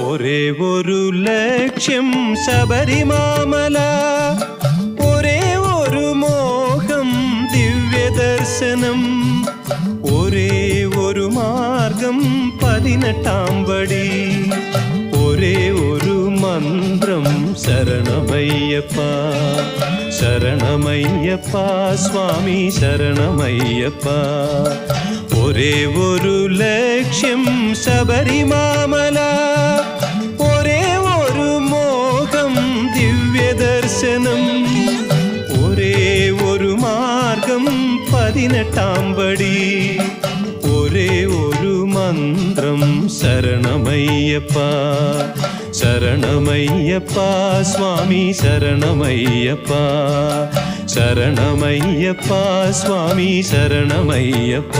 ഒരേ ഒരു ലക്ഷ്യം ശബരിമാമല, ഒരേ ഒരു മോഹം ദിവ്യദർശനം, ഒരേ ഒരു മാർഗം 18-ാം പടി, ഒരേ ഒരു മന്ത്രം ശരണമയ്യപ്പ ശരണമയ്യപ്പ സ്വാമി ശരണമയ്യപ്പ. ഒരേ ഒരു ലക്ഷ്യം ശബരിമാമല, ഒരേ ഒരു മോഹം ദിവ്യദർശനം, ഒരേ ഒരു മാർഗം 18-ാം പടി, ഒരേ ഒരു മന്ത്രം ശരണമയ്യപ്പ ശരണമയ്യപ്പ സ്വാമി ശരണമയ്യപ്പ ശരണമയ്യപ്പ സ്വാമി ശരണമയ്യപ്പ.